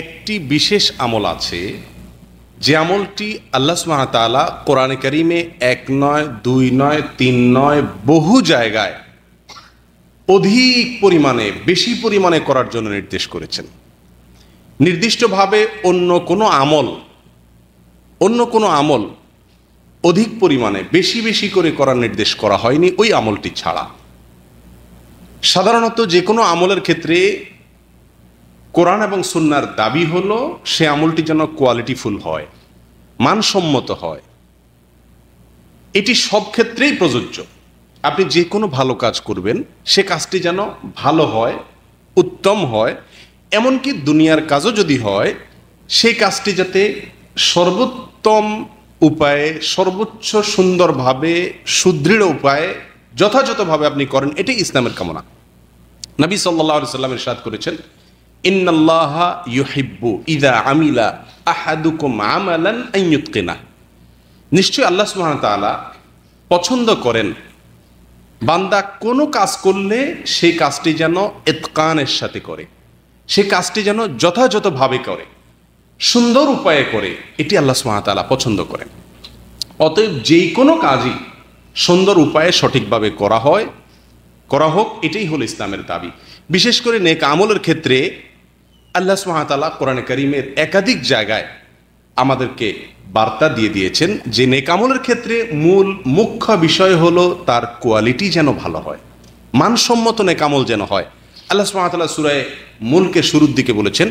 একটি বিশেষ আমল আছে, যে আমলটি আল্লাহ সুবহানাহু ওয়া তাআলা কোরআনে কারিমে 1 নয় 2 নয় 3 নয় বহু জায়গায় অধিক পরিমাণে বেশি পরিমাণে করার জন্য নির্দেশ করেছেন। নির্দিষ্টভাবে অন্য কোনো আমল অধিক পরিমাণে বেশি বেশি করে করার নির্দেশ করা হয়নি ওই আমলটি ছাড়া। সাধারণত যে কোনো আমলের ক্ষেত্রে কোরআন এবং সুন্নাহর দাবি হলো সে আমলটি যেন কোয়ালিটিফুল হয়, মানসম্মত হয়। এটি সব ক্ষেত্রেই প্রযোজ্য। আপনি যে কোনো ভালো কাজ করবেন সে কাজটি যেন ভালো হয়, উত্তম হয়, এমনকি দুনিয়ার কাজও যদি হয় সেই কাজটি যাতে সর্বোত্তম উপায়ে, সর্বোচ্চ সুন্দরভাবে, সুদৃঢ় উপায়ে, যথাযথভাবে আপনি করেন, এটাই ইসলামের কামনা। নবী সাল্লাল্লাহু আলাইহি ওয়াসাল্লাম ইরশাদ করেছেন, ইন্নাল্লাহা ইউহিব্বু ইযা আমিলা আহাদুকুম আমালান আন ইউতকিনা। নিশ্চয়ই আল্লাহ সুবহানাহু ওয়া তাআলা পছন্দ করেন বান্দা কোনো কাজ করলে সেই কাজটি যেন ইতকানের সাথে করে, সেই কাজটি যেন যথাযথভাবে করে, সুন্দর উপায়ে করে, এটি আল্লাহ সুবহানাহু ওয়া তাআলা পছন্দ করেন। অতএব যেই কোনো কাজই সুন্দর উপায়ে সঠিকভাবে করা হোক, এটাই হলো ইসলামের দাবি। বিশেষ করে নেক আমলের ক্ষেত্রে আল্লাহ সুবহানাহু ওয়া তাআলা কোরআনে কারীমের একাধিক জায়গায় আমাদেরকে বার্তা দিয়ে দিয়েছেন যে নেক আমলের ক্ষেত্রে মুখ্য বিষয় হলো তার কোয়ালিটি যেন ভালো হয়, মানসম্মত নেক আমল যেন হয়। আল্লাহ সুবহানাহু ওয়া তাআলা সূরা মুলকের শুরুর দিকে বলেছেন,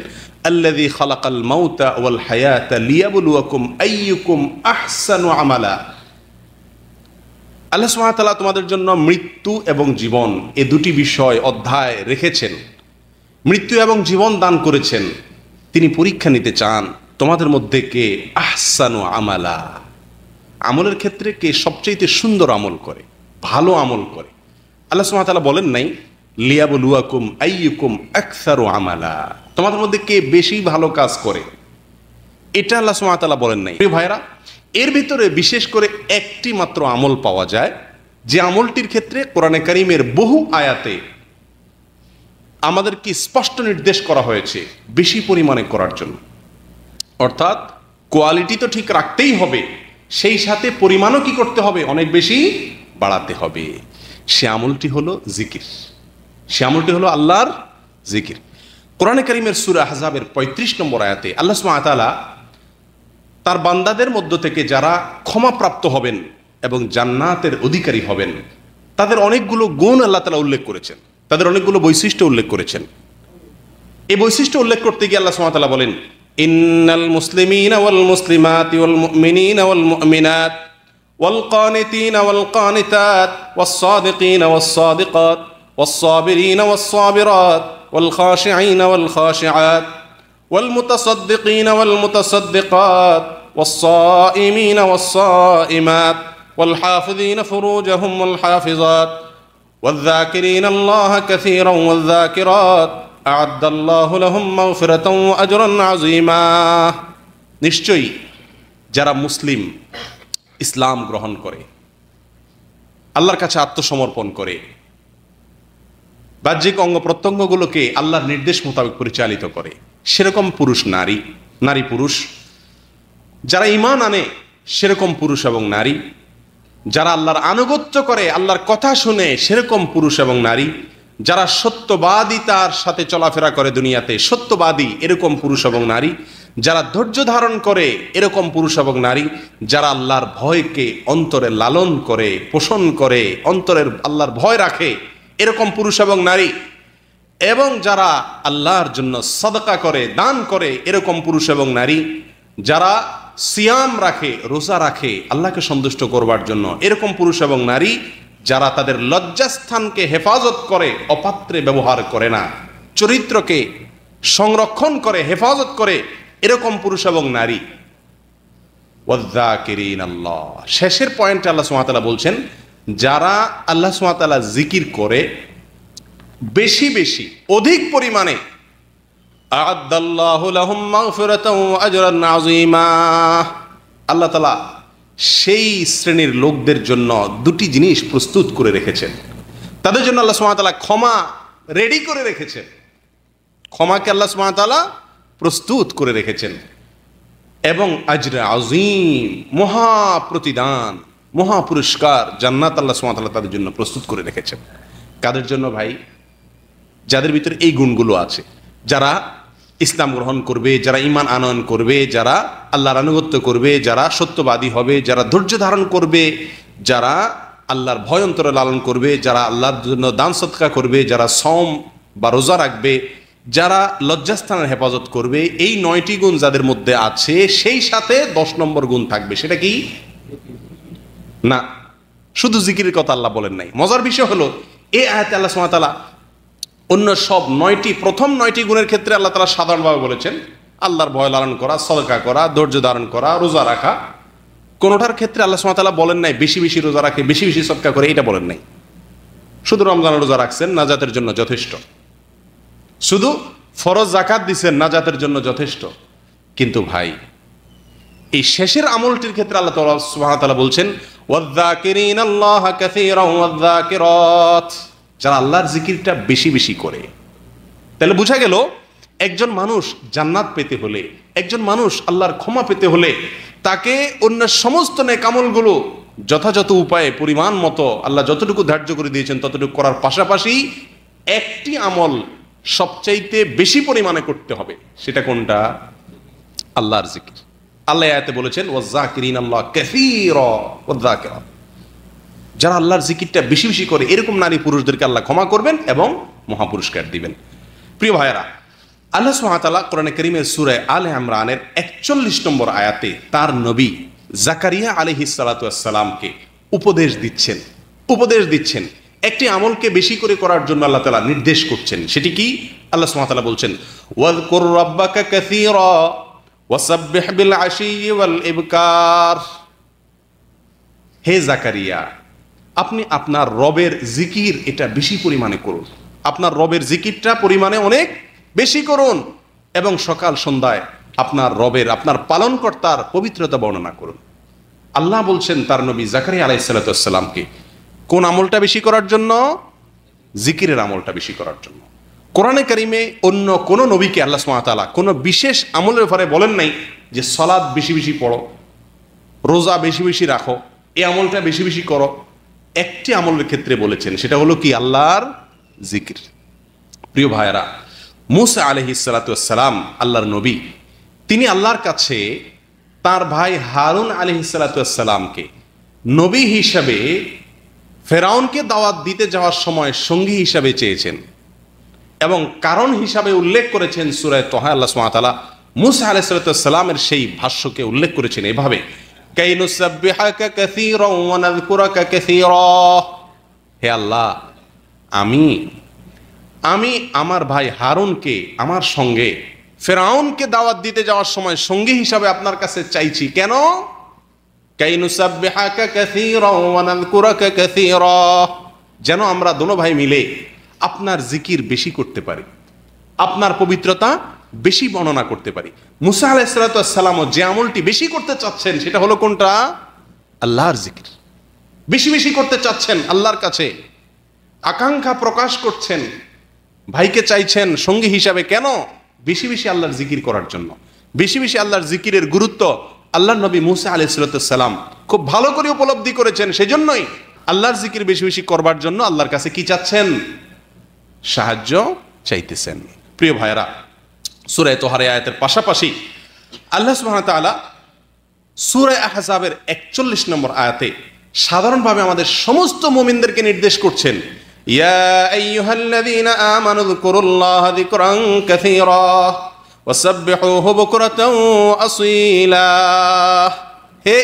আল্লাযী খালাকাল মাউতা ওয়াল হায়াতা লিয়াবলুয়াকুম আইয়ুকুম আহসানু আমালা। আল্লাহ সুবহানাহু ওয়া তাআলা তোমাদের জন্য মৃত্যু এবং জীবন এ দুটি বিষয় অধ্যায় রেখেছেন, মৃত্যু এবং জীবন দান করেছেন। তিনি পরীক্ষা নিতে চান তোমাদের মধ্যে কে আহসানু আমালা, আমলের ক্ষেত্রে কে সবচেয়ে সুন্দর আমল করে, ভালো আমল করে। আল্লাহ সুবহানাহু ওয়া তাআলা বলেন নাই লিয়াবলুয়াকুম আইয়ুকুম আকসারু আমালা, তোমাদের মধ্যে কে বেশি ভালো কাজ করে, এটা আল্লাহ সুবহানাহু ওয়া তাআলা বলেন নাই। প্রিয় ভাইরা, এর ভিতরে বিশেষ করে একটি মাত্র আমল পাওয়া যায় যে আমলটির ক্ষেত্রে কোরআনে কারীমের বহু আয়াতে আমাদেরকে স্পষ্ট নির্দেশ করা হয়েছে বেশি পরিমাণে করার জন্য। অর্থাৎ কোয়ালিটি তো ঠিক রাখতেই হবে, সেই সাথে পরিমাণও কি করতে হবে, অনেক বেশি বাড়াতে হবে। সে আমলটি হলো জিকির, সে আমলটি হলো আল্লাহর জিকির। কোরআনে কারীমের সূরা আহজাবের 35 নম্বর আয়াতে আল্লাহ সুবহানাহু ওয়া তাআলা তার বান্দাদের মধ্য থেকে যারা ক্ষমাপ্রাপ্ত হবেন এবং জান্নাতের অধিকারী হবেন তাদের অনেকগুলো গুণ আল্লাহ তাআলা উল্লেখ করেছেন, তাদের অনেকগুলো বৈশিষ্ট্য উল্লেখ করেছেন। এই বৈশিষ্ট্য উল্লেখ করতে গিয়ে আল্লাহ সুবহানাহু ওয়া তাআলা বলেন, ইন্নাল মুসলিমিনা ওয়াল মুসলিমাতি ওয়াল মুমিনিনা ওয়াল মুমিনাত ওয়াল কানিতিনা ওয়াল কানিতাত ওয়াস সাদিকিনা ওয়াস সাদিকাত ওয়াস সাবিরিনা ওয়াস সাবিরাত ওয়াল খাশিঈনা ওয়াল খাশিআত ওয়াল মুতাসাদ্দিকিনা ওয়াল মুতাসাদ্দিকাত ওয়াস সাইমিনা ওয়াস সাইমাত ওয়াল হাফিযিনা ফুরুজাহুম ওয়াল হাফিজাত والذاكرين الله كثيرا والذاكرات أعد الله لهم مغفرة وأجرا عظيما। নিশ্চয়ই যারা মুসলিম, ইসলাম গ্রহণ করে, আল্লাহর কাছে আত্মসমর্পণ করে, বাহ্যিক অঙ্গ প্রত্যঙ্গগুলোকে আল্লাহর নির্দেশ মোতাবেক পরিচালিত করে, সেরকম পুরুষ নারী পুরুষ, যারা ঈমান আনে সেরকম পুরুষ এবং নারী, যারা আল্লাহর আনুগত্য করে, আল্লাহর কথা শুনে সেরকম পুরুষ এবং নারী, যারা সত্যবাদিতার সাথে চলাফেরা করে দুনিয়াতে, সত্যবাদী এরকম পুরুষ এবং নারী, যারা ধৈর্য ধারণ করে এরকম পুরুষ এবং নারী, যারা আল্লাহর ভয়কে অন্তরে লালন করে, পোষণ করে, অন্তরের আল্লাহর ভয় রাখে এরকম পুরুষ এবং নারী, এবং যারা আল্লাহর জন্য সাদকা করে, দান করে এরকম পুরুষ এবং নারী, যারা সিয়াম রাখে, রোজা রাখে আল্লাহকে সন্তুষ্ট করবার জন্য এরকম পুরুষ এবং নারী, যারা তাদের লজ্জাস্থানকে হেফাজত করে, অপাত্রে ব্যবহার করে না, চরিত্রকে সংরক্ষণ করে, হেফাজত করে এরকম পুরুষ এবং নারী। ওয়াযযাকিরিনাল্লাহ, শেষের পয়েন্টে আল্লাহ সুবহানাহু ওয়া তাআলা বলছেন যারা আল্লাহ সুবহানাহু ওয়া তাআলা জিকির করে বেশি বেশি অধিক পরিমাণে, আ'আদাল্লাহু লাহুম মাগফিরাতাও ওয়া আজরান আযীমা, আল্লাহ তাআলা সেই শ্রেণীর লোকদের জন্য দুটি জিনিস প্রস্তুত করে রেখেছেন। তাদের জন্য আল্লাহ সুবহানাহু ওয়া তাআলা ক্ষমা রেডি করে রেখেছেন। ক্ষমাকে আল্লাহ সুবহানাহু ওয়া তাআলা প্রস্তুত করে রেখেছেন এবং আজরে আজিম, মহা প্রতিদান, মহা পুরস্কার, জান্নাত আল্লাহ সুবহানাহু ওয়া তাআলা তাদের জন্য প্রস্তুত করে রেখেছেন। কাদের জন্য ভাই? যাদের ভিতরে এই গুণগুলো আছে, যারা ইসলাম গ্রহণ করবে, যারা ঈমান আনয়ন করবে, যারা আল্লাহর আনুগত্য করবে, যারা সত্যবাদী হবে, যারা ধৈর্য ধারণ করবে, যারা আল্লাহর ভয় অন্তরে লালন করবে, যারা আল্লাহর জন্য দান সদকা করবে, যারা সওম বা রোজা রাখবে, যারা লজ্জাস্থানের হেফাজত করবে, এই 9টি গুণ যাদের মধ্যে আছে, সেই সাথে 10 নম্বর গুণ থাকবে। সেটা কি? না, শুধু জিকিরের কথা আল্লাহ বলেন নাই। মজার বিষয় হলো এই আয়াতে আল্লাহ সুবহানাহু ওয়া তাআলা অন্য সব 9টি, প্রথম 9টি গুণের ক্ষেত্রে আল্লাহ তাআলা সাধারণভাবে বলেছেন আল্লাহর ভয় লালন করা, সদকা করা, ধৈর্য ধারণ করা, রোজা রাখা। কোনোটার ক্ষেত্রে আল্লাহ সুবহানাহু ওয়া তাআলা বলেন নাই বেশি বেশি রোজা রাখে, বেশি বেশি সদকা করে, এটা বলেন নাই। শুধু রমজানের রোজা রাখছেন, নাজাতের জন্য যথেষ্ট। শুধু ফরজ যাকাত দিছেন, নাজাতের জন্য যথেষ্ট। কিন্তু ভাই, এই শেষের আমলটির ক্ষেত্রে আল্লাহ সুবহানাহু ওয়া তাআলা বলছেন ওয়ায-যাকিরিনাল্লাহা কাসীরান ওয়ায-যাকিরাত, যারা আল্লাহর জিকিরটা বেশি বেশি করে। তাহলে বোঝা গেল একজন মানুষ জান্নাত পেতে হলে, একজন মানুষ আল্লাহর ক্ষমা পেতে হলে, তাকে অন্য সমস্ত নেক আমলগুলো যথাযথ উপায়ে পরিমাণ মতো আল্লাহ যতটুকু ধার্য করে দিয়েছেন ততটুকু করার পাশাপাশি একটি আমল সবচাইতে বেশি পরিমাণে করতে হবে। সেটা কোনটা? আল্লাহর জিকির। আল্লাহ আয়াতে বলেছেন ওয়ায-যাকিরিনাল্লাহা কাসীরা ওয়ায-যাকিরাত, যারা আল্লাহর জিকিরটা বেশি বেশি করে এরকম নারী পুরুষদেরকে আল্লাহ ক্ষমা করবেন এবং মহাপুরস্কার দিবেন। প্রিয় ভাইয়েরা, আল্লাহ সুবহানাহু ওয়া তাআলা কোরআনে কারীমের সূরা আলে ইমরানের 41 নম্বর আয়াতে তার নবী জাকারিয়া আলাইহিস সালাতু ওয়াস সালামকে উপদেশ দিচ্ছেন একটি আমলকে বেশি করে করার জন্য আল্লাহ তাআলা নির্দেশ করছেন। সেটি কি? আল্লাহ সুবহানাহু ওয়া তাআলা বলছেন ওয়াযকুর রাব্বাকা কাসীরা ওয়াসাব্বিহ বিল আশিয়্যি ওয়াল ইবকার। হে জাকারিয়া, আপনি আপনার রবের জিকির এটা বেশি পরিমাণে করুন, আপনার রবের জিকিরটা পরিমাণে অনেক বেশি করুন এবং সকাল সন্ধ্যায় আপনার রবের, আপনার পালনকর্তার পবিত্রতা বর্ণনা করুন। আল্লাহ বলছেন তার নবী জাকারিয়া আলাইহিস সালাতু ওয়াস সালামকে কোন আমলটা বেশি করার জন্য? জিকিরের আমলটা বেশি করার জন্য। কোরআনে কারিমে অন্য কোন নবীকে আল্লাহ সুবহানাহু ওয়া তাআলা কোন বিশেষ আমলের ব্যাপারে বলেন নাই যে সালাত বেশি বেশি পড়ো, রোজা বেশি বেশি রাখো, এই আমলটা বেশি বেশি করো। একটি আমলের ক্ষেত্রে বলেছেন, সেটা হলো কি? আল্লাহর জিকির। প্রিয় ভাইয়েরা, মূসা আলাইহিস সালাতু ওয়াস সালাম আল্লাহর নবী, তিনি আল্লাহর কাছে তার ভাই হারুন আলাইহিস সালাতু ওয়াস সালামকে নবী হিসাবে ফেরাউনকে দাওয়াত দিতে যাওয়ার সময় সঙ্গী হিসাবে চেয়েছেন এবং কারণ হিসাবে উল্লেখ করেছেন সূরা তাহা। আল্লাহ সুবহানাহু ওয়া তাআলা মূসা আলাইহিস সালাতু ওয়াস সালামের সেই ভাষ্যকে উল্লেখ করেছেন এভাবে কাই নুসাব্বিহাকা কাসীরান ওয়া নাযকুরাকা কাসীরা। হে আল্লাহ, আমি আমার ভাই হারুনকে আমার সঙ্গে ফেরাউনকে দাওয়াত দিতে যাওয়ার সময় সঙ্গী হিসাবে আপনার কাছে চাইছি। কেন? কাই নুসাব্বিহাকা কাসীরান ওয়া নাযকুরাকা কাসীরা, যেন আমরা দোনো ভাই মিলে আপনার জিকির বেশি করতে পারি, আপনার পবিত্রতা বেশি বর্ণনা করতে পারি। মূসা আলাইহিস সালাতু ওয়াস সালামও যে আমলটি বেশি করতে চাচ্ছেন সেটা হলো কোনটা? আল্লাহর জিকির। বেশি বেশি করতে চাচ্ছেন, আল্লাহর কাছে আকাঙ্ক্ষা প্রকাশ করছেন, ভাইকে চাইছেন সঙ্গী হিসাবে। কেন? বেশি বেশি আল্লাহর জিকির করার জন্য। বেশি বেশি আল্লাহর জিকিরের গুরুত্ব আল্লাহর নবী মূসা আলাইহিস সালাতু ওয়াস সালাম খুব ভালো করে উপলব্ধি করেছেন। সেজন্যই আল্লাহর জিকির বেশি বেশি করবার জন্য আল্লাহর কাছে কি চাচ্ছেন? সাহায্য চাইতেছেন। প্রিয় ভাইয়েরা, সূরা তাহার আয়াতের পাশাপাশি আল্লাহ সুবহানাহু ওয়া তাআলা সূরা আহজাবের 41 নম্বর আয়াতে সাধারণভাবে আমাদের সমস্ত মুমিনদেরকে নির্দেশ করছেন, ইয়া আইয়ুহাল্লাযীনা আমানু যকুরুল্লাহা যিকরান কাসীরা ওয়াসাব্বিহুহু বুকরাতাও আসীলা। হে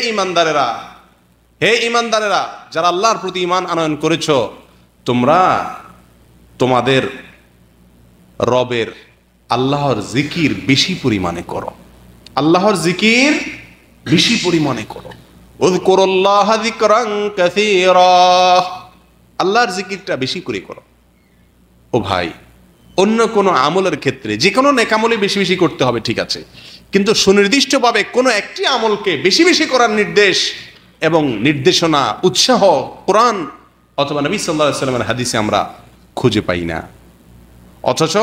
ঈমানদারেরা, যারা আল্লাহর প্রতি ঈমান আনয়ন করেছো, তোমরা তোমাদের রবের আল্লাহর জিকির বেশি পরিমাণে করো, আল্লাহর জিকির বেশি পরিমাণে করো। উযকুরুল্লাহা যিকরান কাসীরা, আল্লাহর জিকিরটা বেশি করে করো। ও ভাই, অন্য কোনো আমলের ক্ষেত্রে যে কোনো নেক আমলই বেশি বেশি করতে হবে, ঠিক আছে, কিন্তু সুনির্দিষ্টভাবে কোনো একটি আমলকে বেশি বেশি করার নির্দেশ এবং নির্দেশনা, উৎসাহ কোরআন অথবা নবী সাল্লাল্লাহু আলাইহি ওয়াসাল্লামের হাদিসে আমরা খুঁজে পাই না। অথচ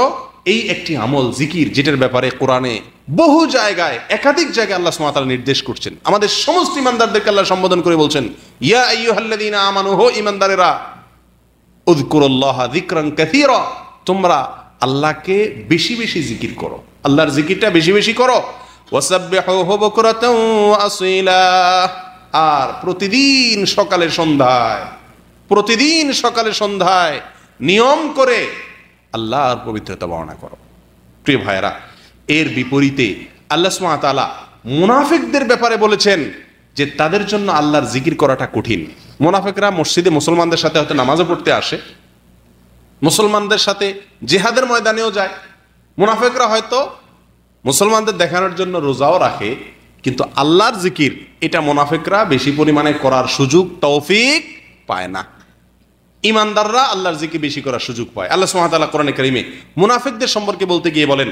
এই একটি আমল জিকির, যেটার ব্যাপারে কোরআনে বহু জায়গায় একাধিক জায়গায় আল্লাহ সুবহানাহু ওয়া তাআলা নির্দেশ করছেন। আমাদের সমস্ত ইমানদারদেরকে আল্লাহ সম্বোধন করে বলছেন, ইয়া আইয়ুহাল্লাযীনা আমানু, হো ইমানদারেরা, উযকুরুল্লাহা যিকরান কাসীরা, তোমরা আল্লাহকে বেশি বেশি জিকির করো, আল্লাহর জিকিরটা বেশি বেশি করো। ওয়াসাব্বিহুহু বুকরাতাও ওয়া আসীলা, আর প্রতিদিন সকালে সন্ধ্যায় নিয়ম করে আল্লাহর পবিত্রতা বর্ণনা করো। প্রিয় ভাইয়েরা, এর বিপরীতে আল্লাহ সুবহানাহু ওয়া তাআলা মুনাফিকদের ব্যাপারে বলেছেন যে তাদের জন্য আল্লাহর জিকির করাটা কঠিন। মুনাফিকরা মসজিদে মুসলমানদের সাথে হয়তো নামাজও পড়তে আসে, মুসলমানদের সাথে জিহাদের ময়দানেও যায়, মুনাফিকরা হয়তো মুসলমানদের দেখানোর জন্য রোজাও রাখে, কিন্তু আল্লাহর জিকির এটা মুনাফিকরা বেশি পরিমাণে করার সুযোগ তৌফিক পায় না। ইমানদাররা আল্লাহর জিকির বেশি করার সুযোগ পায়। আল্লাহ সুবহানাহু ওয়া তাআলা কোরআনে কারীমে মুনাফিকদের সম্পর্কে বলতে গিয়ে বলেন,